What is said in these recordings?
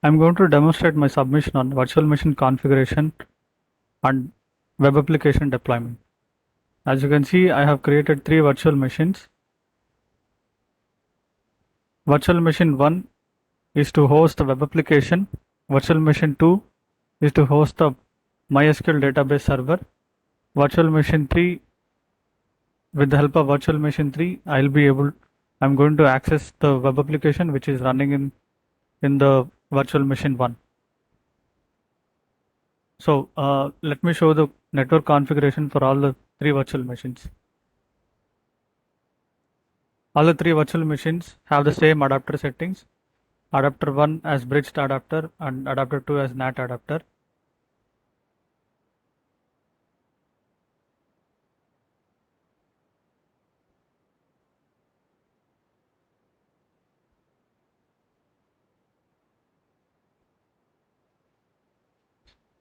I'm going to demonstrate my submission on virtual machine configuration and web application deployment. As you can see, I have created three virtual machines. Virtual machine 1 is to host the web application. Virtual machine 2 is to host the MySQL database server. Virtual machine 3, with the help of virtual machine 3, I'm going to access the web application which is running in the virtual machine 1. So let me show the network configuration for all the three virtual machines. All the three virtual machines have the same adapter settings. Adapter 1 as bridged adapter and adapter 2 as NAT adapter.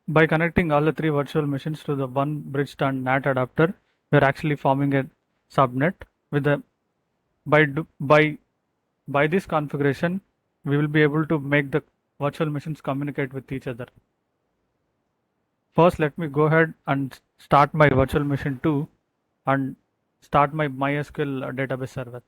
By connecting all the three virtual machines to the one bridged and NAT adapter, we are actually forming a subnet. With the by do- by this configuration, we will be able to make the virtual machines communicate with each other. First, let me go ahead and start my virtual machine 2 and start my MySQL database server.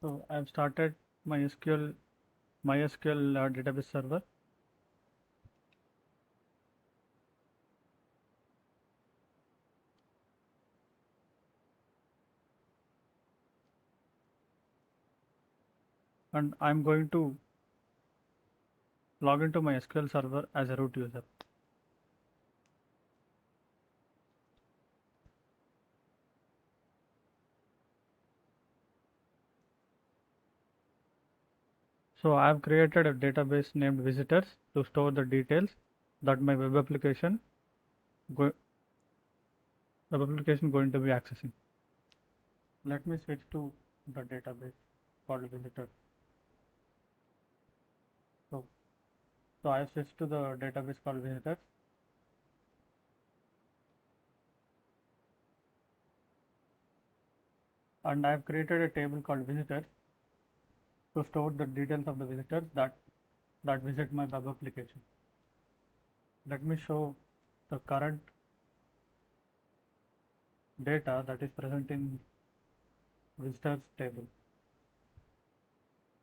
So I have started MySQL database server. And I'm going to log into my SQL server as a root user. So I've created a database named visitors to store the details that my go, web application going to be accessing. Let me switch to the database called visitors. So, so I've switched to the database called visitors. And I've created a table called visitors to store the details of the visitors that visit my web application. Let me show the current data that is present in visitors table.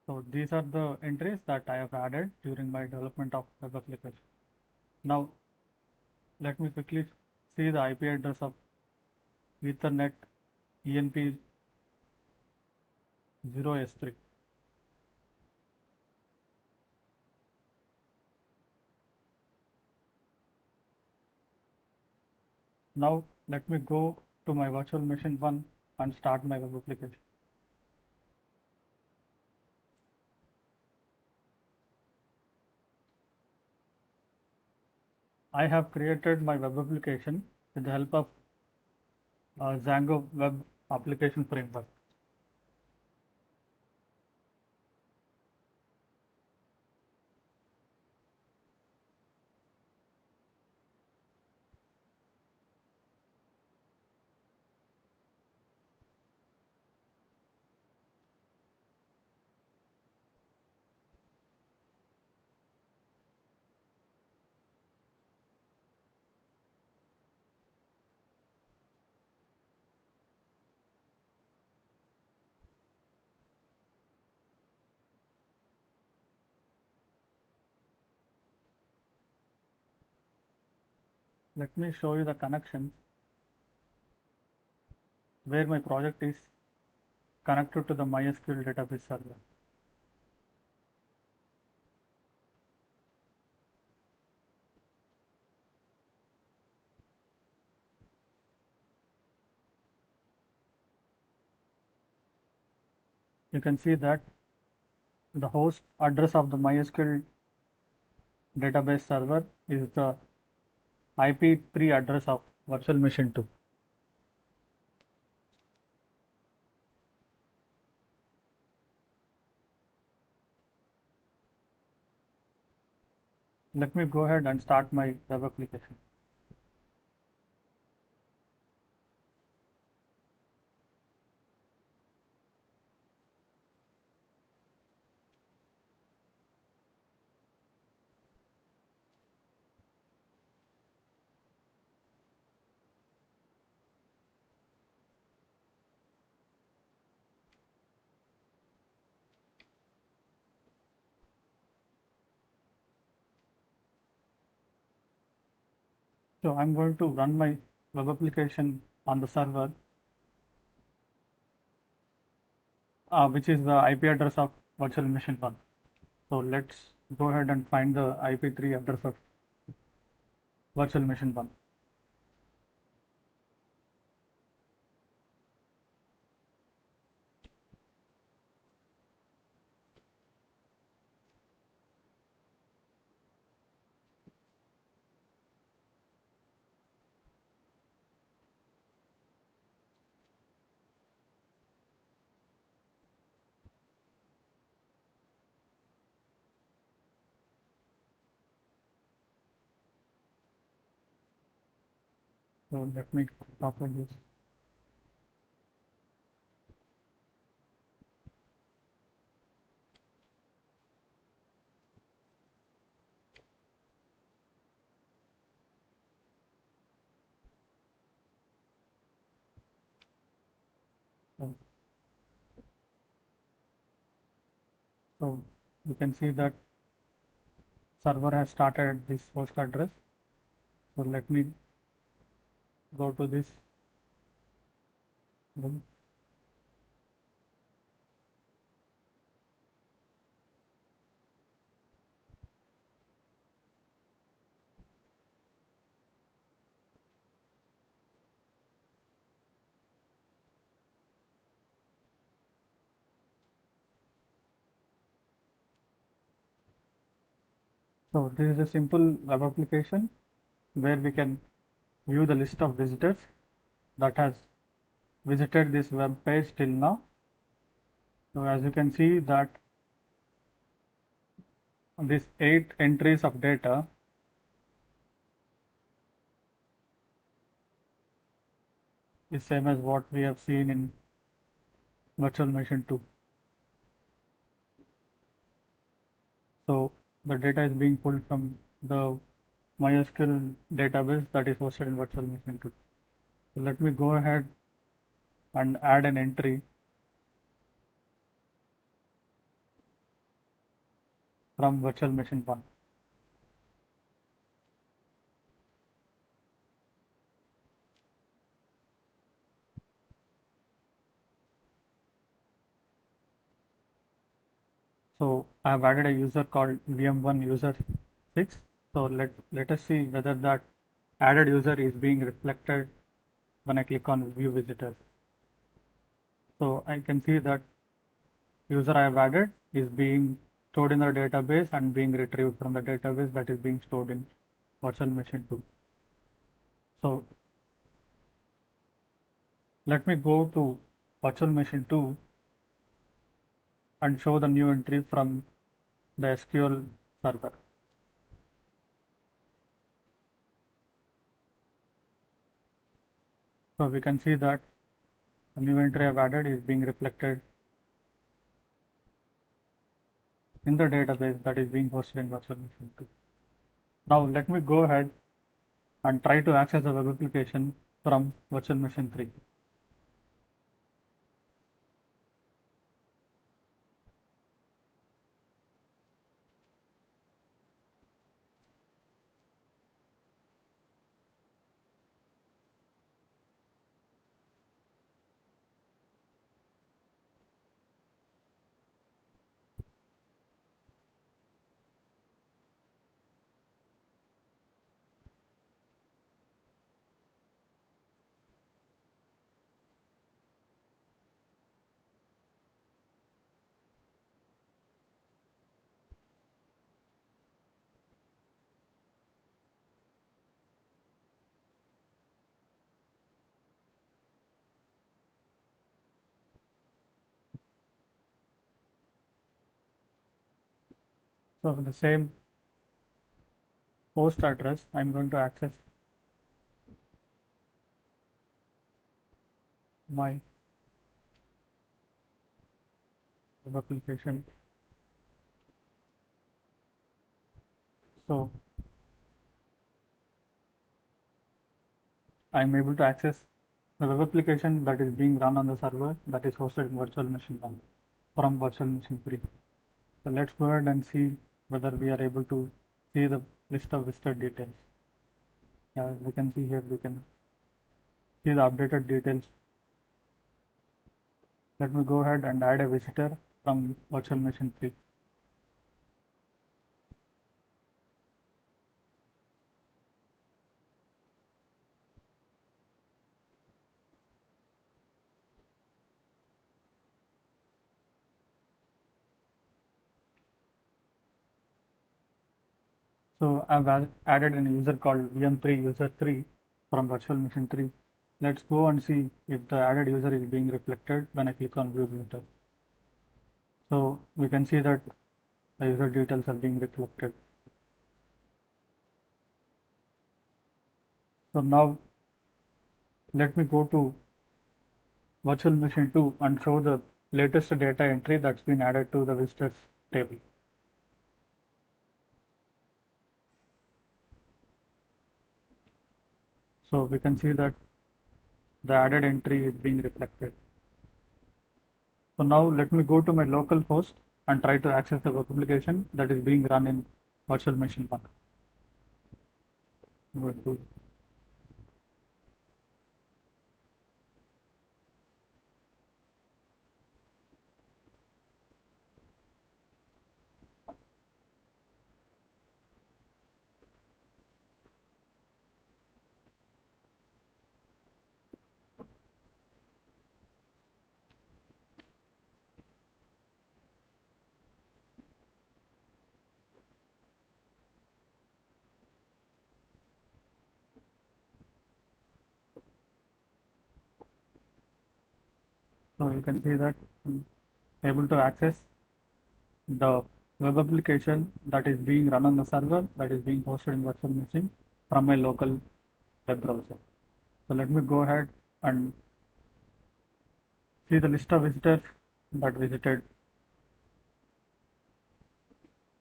So these are the entries that I have added during my development of web application. Now let me quickly see the IP address of Ethernet ENP 0S3. Now let me go to my virtual machine 1 and start my web application. I have created my web application with the help of Django Web Application Framework. Let me show you the connection where my project is connected to the MySQL database server. You can see that the host address of the MySQL database server is the IP3 address of virtual machine 2. Let me go ahead and start my web application. So I'm going to run my web application on the server, which is the IP address of virtual machine 1. So let's go ahead and find the IP3 address of virtual machine 1. So let me copy this. So, so you can see that server has started this host address. So let me go to this. So this is a simple web application where we can view the list of visitors that has visited this web page till now. So as you can see that these 8 entries of data is same as what we have seen in virtual machine 2. So the data is being pulled from the MySQL database that is hosted in virtual machine 2. So let me go ahead and add an entry from virtual machine 1. So I have added a user called VM1 user 6. So let us see whether that added user is being reflected when I click on view visitors. So I can see that user I have added is being stored in the database and being retrieved from the database that is being stored in virtual machine 2. So let me go to virtual machine 2 and show the new entry from the SQL server. So we can see that the new entry I've added is being reflected in the database that is being hosted in virtual machine 2. Now let me go ahead and try to access the web application from virtual machine 3. So the same host address, I'm going to access my web application. So I'm able to access the web application that is being run on the server that is hosted in virtual machine 1 from virtual machine 3. So let's go ahead and see whether we are able to see the list of visitor details. We can see here, we can see the updated details. Let me go ahead and add a visitor from virtual machine 3. So I've added a user called VM3 user 3 from virtual machine 3. Let's go and see if the added user is being reflected when I click on view visitor. So we can see that the user details are being reflected. So now let me go to virtual machine 2 and show the latest data entry that's been added to the visitors table. So we can see that the added entry is being reflected. So now let me go to my local host and try to access the web application that is being run in virtual machine 1. So you can see that I'm able to access the web application that is being run on the server that is being hosted in virtual machine from my local web browser. So let me go ahead and see the list of visitors that visited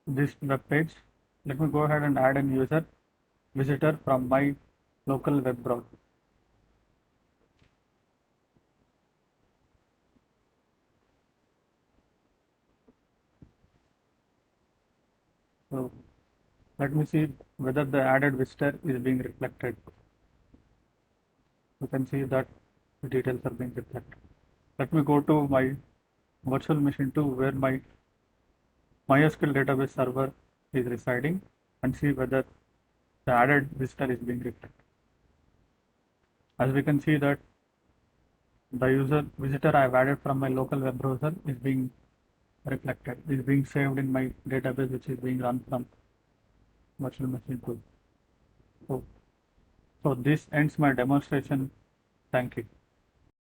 this web page. Let me go ahead and add a user visitor from my local web browser. So let me see whether the added visitor is being reflected. You can see that the details are being reflected. Let me go to my virtual machine 2 where my MySQL database server is residing and see whether the added visitor is being reflected. As we can see that the user visitor I have added from my local web browser is being reflected, is being saved in my database which is being run from virtual machine 2. So this ends my demonstration. Thank you.